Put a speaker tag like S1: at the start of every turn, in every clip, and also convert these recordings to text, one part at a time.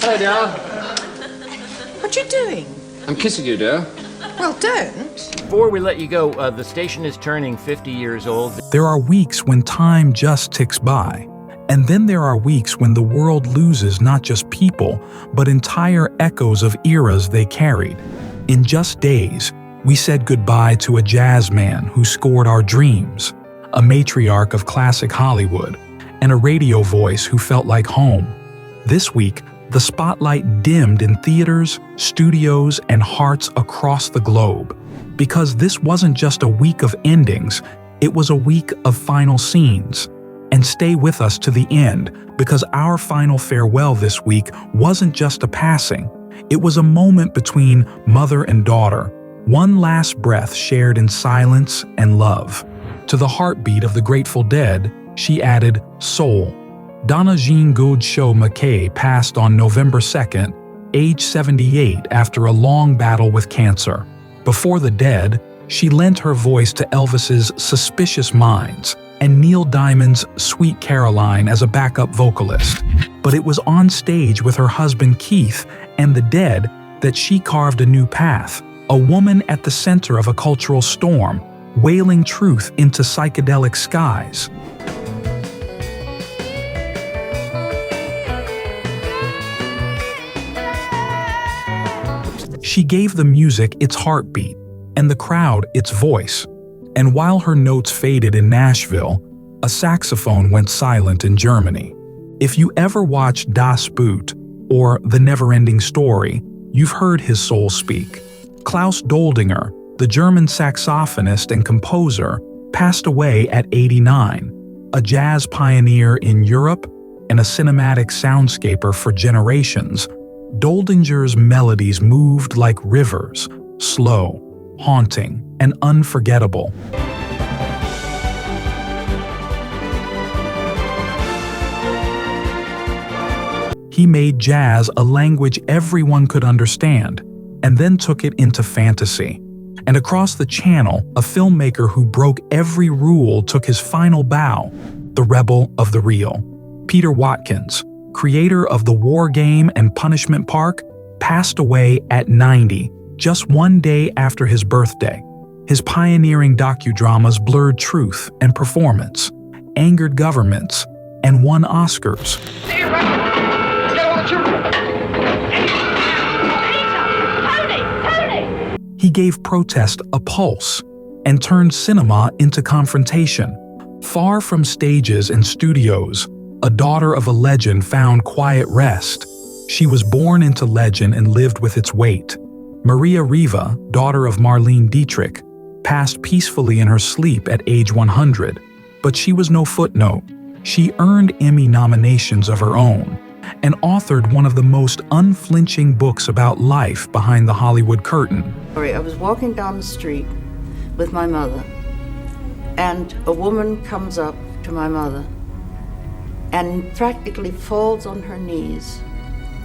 S1: Hello, dear.
S2: What you doing?
S1: I'm kissing you, dear.
S2: Well, don't.
S3: Before we let you go, the station is turning 50 years old.
S4: There are weeks when time just ticks by. And then there are weeks when the world loses not just people, but entire echoes of eras they carried. In just days, we said goodbye to a jazz man who scored our dreams, a matriarch of classic Hollywood, and a radio voice who felt like home. This week, the spotlight dimmed in theaters, studios, and hearts across the globe. Because this wasn't just a week of endings, it was a week of final scenes. And stay with us to the end, because our final farewell this week wasn't just a passing. It was a moment between mother and daughter, one last breath shared in silence and love. To the heartbeat of the Grateful Dead, she added soul. Donna Jean Godchaux-MacKay passed on November 2nd, age 78, after a long battle with cancer. Before the Dead, she lent her voice to Elvis's Suspicious Minds and Neil Diamond's Sweet Caroline as a backup vocalist. But it was on stage with her husband Keith and the Dead that she carved a new path, a woman at the center of a cultural storm, wailing truth into psychedelic skies. She gave the music its heartbeat, and the crowd its voice. And while her notes faded in Nashville, a saxophone went silent in Germany. If you ever watched Das Boot or The NeverEnding Story, you've heard his soul speak. Klaus Doldinger, the German saxophonist and composer, passed away at 89, a jazz pioneer in Europe and a cinematic soundscaper for generations. Doldinger's melodies moved like rivers, slow, haunting, and unforgettable. He made jazz a language everyone could understand, and then took it into fantasy. And across the channel, a filmmaker who broke every rule took his final bow, the rebel of the real. Peter Watkins, creator of The War Game and Punishment Park, passed away at 90, just one day after his birthday. His pioneering docudramas blurred truth and performance, angered governments, and won Oscars. He gave protest a pulse and turned cinema into confrontation. Far from stages and studios, a daughter of a legend found quiet rest. She was born into legend and lived with its weight. Maria Riva, daughter of Marlene Dietrich, passed peacefully in her sleep at age 100, but she was no footnote. She earned Emmy nominations of her own and authored one of the most unflinching books about life behind the Hollywood curtain.
S5: I was walking down the street with my mother, and a woman comes up to my mother and practically falls on her knees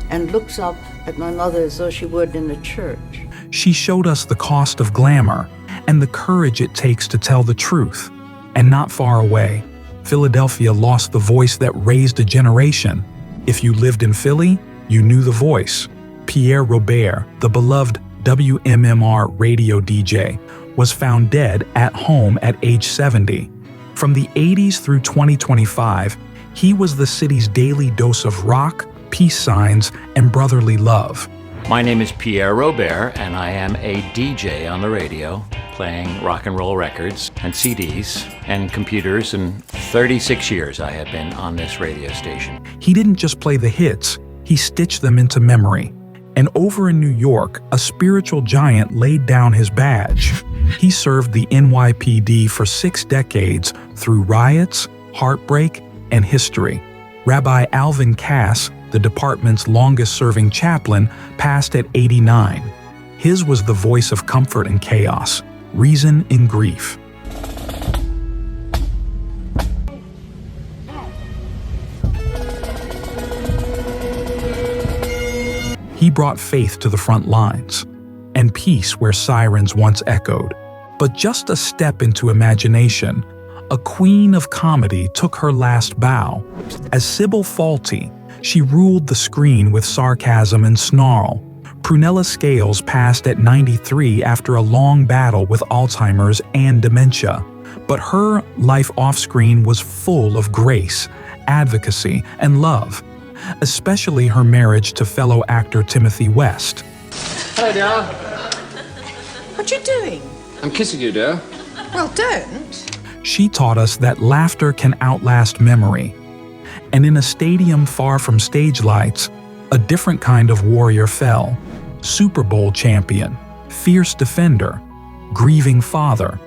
S5: and looks up at my mother as though she would in a church.
S4: She showed us the cost of glamour and the courage it takes to tell the truth. And not far away, Philadelphia lost the voice that raised a generation. If you lived in Philly, you knew the voice. Pierre Robert, the beloved WMMR radio DJ, was found dead at home at age 70. From the 80s through 2025, he was the city's daily dose of rock, peace signs, and brotherly love.
S3: My name is Pierre Robert, and I am a DJ on the radio, playing rock and roll records and CDs and computers, and 36 years I have been on this radio station.
S4: He didn't just play the hits, he stitched them into memory. And over in New York, a spiritual giant laid down his badge. He served the NYPD for 6 decades through riots, heartbreak, and history. Rabbi Alvin Cass, the department's longest-serving chaplain, passed at 89. His was the voice of comfort in chaos, reason in grief. He brought faith to the front lines, and peace where sirens once echoed. But just a step into imagination, a queen of comedy took her last bow. As Sybil Fawlty, She ruled the screen with sarcasm and snarl. Prunella Scales passed at 93 after a long battle with Alzheimer's and dementia. But her life off-screen was full of grace, advocacy, and love, especially her marriage to fellow actor Timothy West.
S1: Hello, dear.
S2: What you doing?
S1: I'm kissing you, dear.
S2: Well, don't.
S4: She taught us that laughter can outlast memory. And in a stadium far from stage lights, a different kind of warrior fell. Super Bowl champion, fierce defender, grieving father.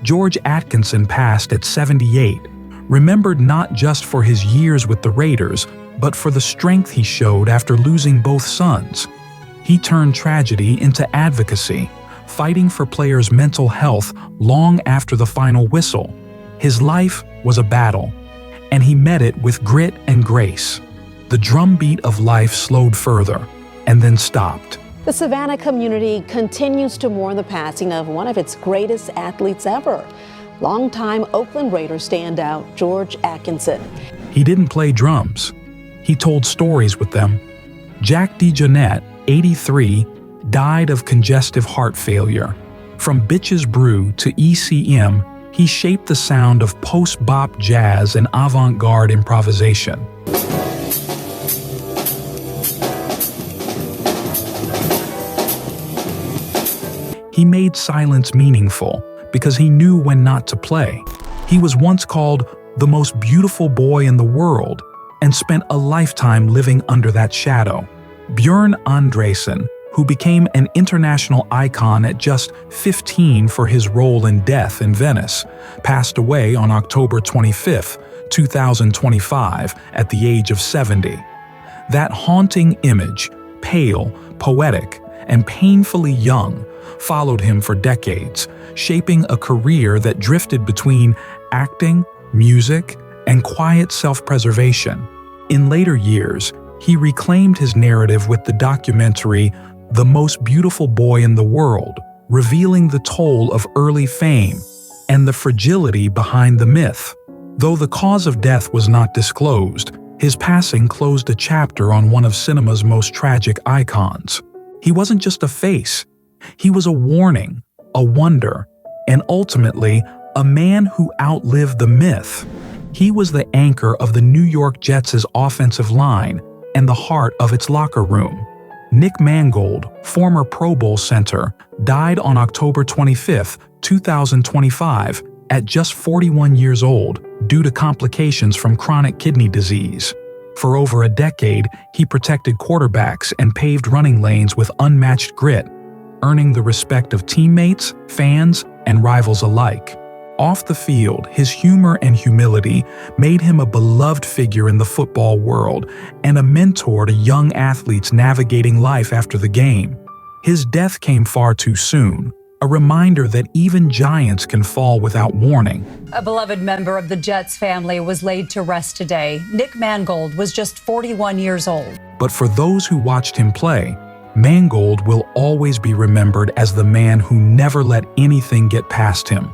S4: George Atkinson passed at 78, remembered not just for his years with the Raiders, but for the strength he showed after losing both sons. He turned tragedy into advocacy, fighting for players' mental health long after the final whistle. His life was a battle, and he met it with grit and grace. The drumbeat of life slowed further, and then stopped.
S6: The Savannah community continues to mourn the passing of one of its greatest athletes ever, longtime Oakland Raiders standout George Atkinson.
S4: He didn't play drums. He told stories with them. Jack DeJohnette, 83, died of congestive heart failure. From Bitches Brew to ECM, he shaped the sound of post-bop jazz and avant-garde improvisation. He made silence meaningful because he knew when not to play. He was once called the most beautiful boy in the world and spent a lifetime living under that shadow. Björn Andrésen, who became an international icon at just 15 for his role in Death in Venice, passed away on October 25, 2025, at the age of 70. That haunting image, pale, poetic, and painfully young, followed him for decades, shaping a career that drifted between acting, music, and quiet self-preservation. In later years, he reclaimed his narrative with the documentary The Most Beautiful Boy in the World, revealing the toll of early fame and the fragility behind the myth. Though the cause of death was not disclosed, his passing closed a chapter on one of cinema's most tragic icons. He wasn't just a face. He was a warning, a wonder, and ultimately, a man who outlived the myth. He was the anchor of the New York Jets' offensive line and the heart of its locker room. Nick Mangold, former Pro Bowl center, died on October 25, 2025, at just 41 years old due to complications from chronic kidney disease. For over a decade, he protected quarterbacks and paved running lanes with unmatched grit, earning the respect of teammates, fans, and rivals alike. Off the field, his humor and humility made him a beloved figure in the football world and a mentor to young athletes navigating life after the game. His death came far too soon, a reminder that even giants can fall without warning.
S7: A beloved member of the Jets family was laid to rest today. Nick Mangold was just 41 years old.
S4: But for those who watched him play, Mangold will always be remembered as the man who never let anything get past him.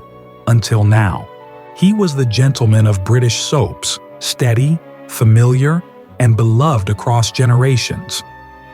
S4: Until now. He was the gentleman of British soaps, steady, familiar, and beloved across generations.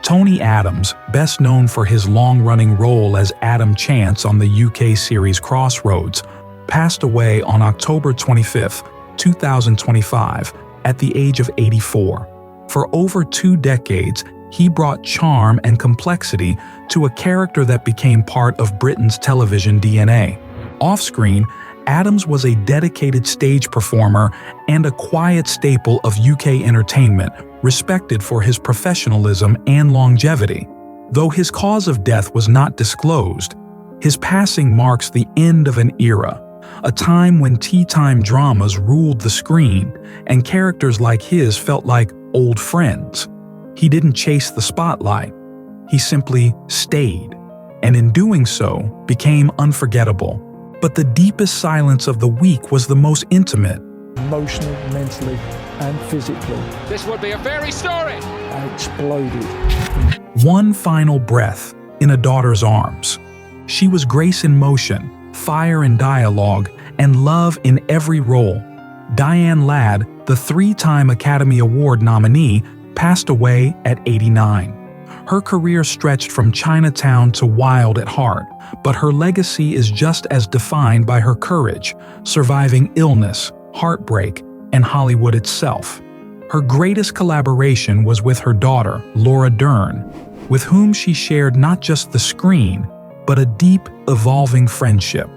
S4: Tony Adams, best known for his long-running role as Adam Chance on the UK series Crossroads, passed away on October 25, 2025, at the age of 84. For over 2 decades, he brought charm and complexity to a character that became part of Britain's television DNA. Off-screen, Adams was a dedicated stage performer and a quiet staple of UK entertainment, respected for his professionalism and longevity. Though his cause of death was not disclosed, his passing marks the end of an era, a time when tea-time dramas ruled the screen and characters like his felt like old friends. He didn't chase the spotlight. He simply stayed, and in doing so, became unforgettable. But the deepest silence of the week was the most intimate.
S8: Emotionally, mentally, and physically.
S1: This would be a fairy story.
S8: I exploded.
S4: One final breath in a daughter's arms. She was grace in motion, fire in dialogue, and love in every role. Diane Ladd, the 3-time Academy Award nominee, passed away at 89. Her career stretched from Chinatown to Wild at Heart, but her legacy is just as defined by her courage, surviving illness, heartbreak, and Hollywood itself. Her greatest collaboration was with her daughter, Laura Dern, with whom she shared not just the screen, but a deep, evolving friendship.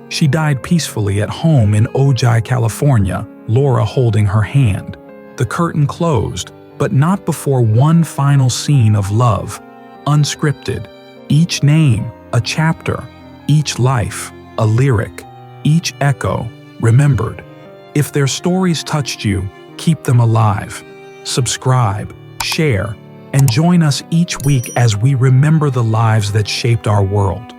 S4: She died peacefully at home in Ojai, California, Laura holding her hand. The curtain closed, but not before one final scene of love, unscripted. Each name, a chapter, each life, a lyric, each echo, remembered. If their stories touched you, keep them alive. Subscribe, share, and join us each week as we remember the lives that shaped our world.